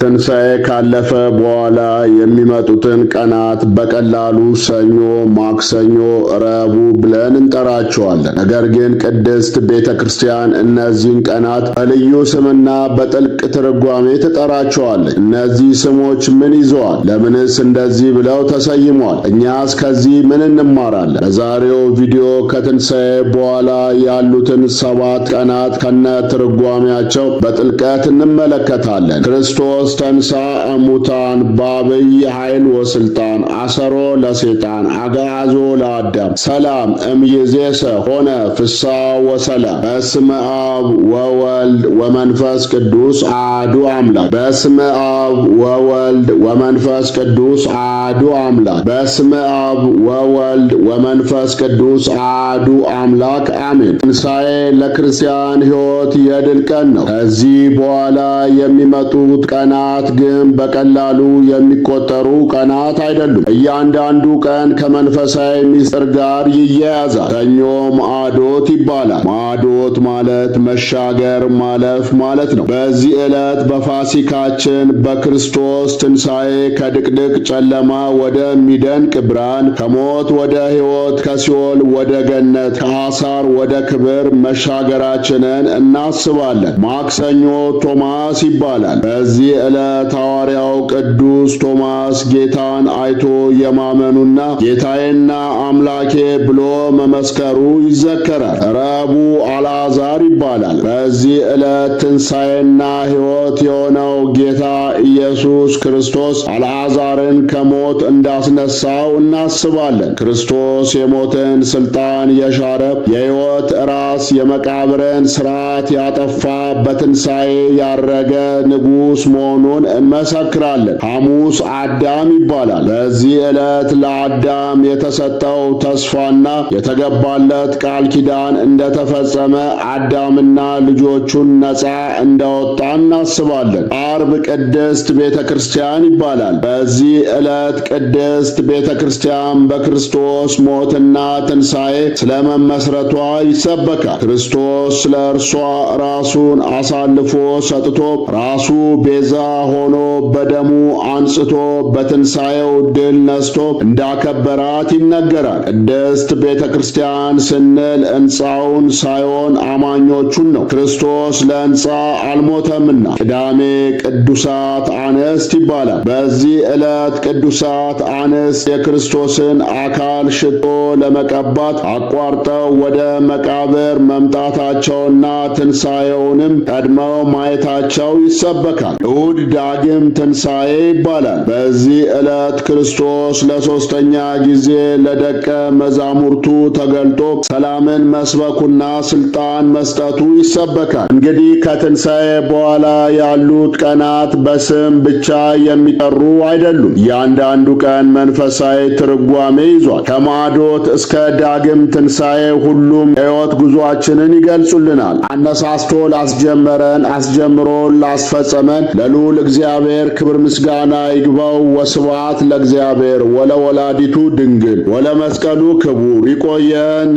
ትንሣኤ ካለፈ በኋላ የሚመጡትን ቀናት በቀላሉ ሰኞ፣ ማክሰኞ፣ ረቡዕ ብለን እንጠራቸዋለን። ነገር ግን ቅድስት ቤተ ክርስቲያን እነዚህን ቀናት በልዩ ስምና በጥልቅ ትርጓሜ ትጠራቸዋለች። እነዚህ ስሞች ምን ይዘዋል? ለምንስ እንደዚህ ብለው ተሰይመዋል? እኛስ ከዚህ ምን እንማራለን? በዛሬው ቪዲዮ ከትንሣኤ በኋላ ያሉትን 7 ቀናት ከነ ትርጓሜያቸው በጥልቀት እንመለከታለን። ክርስቶስ ተንሥአ እሙታን በዐቢይ ኃይል ወሥልጣን አሰሮ ለሰይጣን አግዓዞ ለአዳም ሰላም እምይእዜሰ ሆነ ፍስሐ ወሰላም። በስመ አብ ወወልድ ወመንፈስ ቅዱስ አሐዱ አምላክ። በስመ አብ ወወልድ ወመንፈስ ቅዱስ አሐዱ አምላክ። በስመ አብ ወወልድ ወመንፈስ ቅዱስ አሐዱ አምላክ አሜን። ትንሣኤ ለክርስቲያን ሕይወት የድል ቀን ነው። ከዚህ በኋላ የሚመጡት ቀናት ግን በቀላሉ የሚቆጠሩ ቀናት አይደሉም። እያንዳንዱ ቀን ከመንፈሳዊ ምስጢር ጋር ይያያዛል። ሰኞ ማዕዶት ይባላል። ማዕዶት ማለት መሻገር፣ ማለፍ ማለት ነው። በዚህ ዕለት በፋሲካችን በክርስቶስ ትንሣኤ ከድቅድቅ ጨለማ ወደሚደንቅ ብርሃን፣ ከሞት ወደ ሕይወት፣ ከሲኦል ወደ ገነት፣ ከአሳር ወደ ክብር መሻገራችንን እናስባለን። ማክሰኞ ቶማስ ይባላል። በዚህ ዕለት ሐዋርያው ቅዱስ ቶማስ ጌታን አይቶ የማመኑና ጌታዬና አምላኬ ብሎ መመስከሩ ይዘከራል። ረቡዕ አልዓዛር ይባላል። በዚህ ዕለት ትንሣኤና ሕይወት የሆነው ጌታ ኢየሱስ ክርስቶስ አልዓዛርን ከሞት እንዳስነሳው እናስባለን። ክርስቶስ የሞትን ሥልጣን የሻረ የሕይወት ራስ፣ የመቃብርን ሥርዓት ያጠፋ፣ በትንሣኤ ያረገ ንጉሥ መሆኑን እንመሰክራለን። ሐሙስ አዳም ይባላል። በዚህ ዕለት ለአዳም የተሰጠው ተስፋና የተገባለት ቃል ኪዳን እንደተፈጸመ አዳምና ልጆቹን ነፃ እንዳወጣ እናስባለን። ዓርብ ቅድስት ቤተ ክርስቲያን ይባላል። በዚህ ዕለት ቅድስት ቤተ ክርስቲያን በክርስቶስ ሞትና ትንሣኤ ስለመመስረቷ ይሰበካል። ክርስቶስ ስለ እርሷ ራሱን አሳልፎ ሰጥቶ ራሱ ቤዛ ሆኖ በደሙ አንጽቶ በትንሣኤው ድል ነስቶ እንዳከበራት ይነገራል። ቅድስት ቤተ ክርስቲያን ስንል ሕንፃውን ሳይሆን አማኞቹን ነው። ክርስቶስ ለሕንፃ አልሞተምና። ቅዳሜ ቅዱሳት አንስት ይባላል። በዚህ ዕለት ቅዱሳት አንስት የክርስቶስን አካል ሽቶ ለመቀባት አቋርጠው ወደ መቃብር መምጣታቸውና ትንሣኤውንም ቀድመው ማየታቸው ይሰበካል። እሁድ ዳግም ትንሣኤ ይባላል። በዚህ ዕለት ክርስቶስ ለሦስተኛ ጊዜ ለደቀ መዛሙርቱ ተገልጦ ሰላምን መስበኩና ሥልጣን መስጠቱ ይሰበካል። እንግዲህ ከትንሣኤ በኋላ ያሉት ቀናት በስም ብቻ የሚጠሩ አይደሉም። እያንዳንዱ ቀን መንፈሳዊ ትርጓሜ ይዟል። ከማዕዶት እስከ ዳግም ትንሣኤ ሁሉም የሕይወት ጉዞአችንን ይገልጹልናል። አነሳስቶ ላስጀመረን አስጀምሮ ላስፈጸመን ለልዑል እግዚአብሔር ክብር ምስጋና ይግባው። ወስብሐት ለእግዚአብሔር ወለወላዲቱ ድንግል ወለመስቀሉ ክቡር። ይቆየን።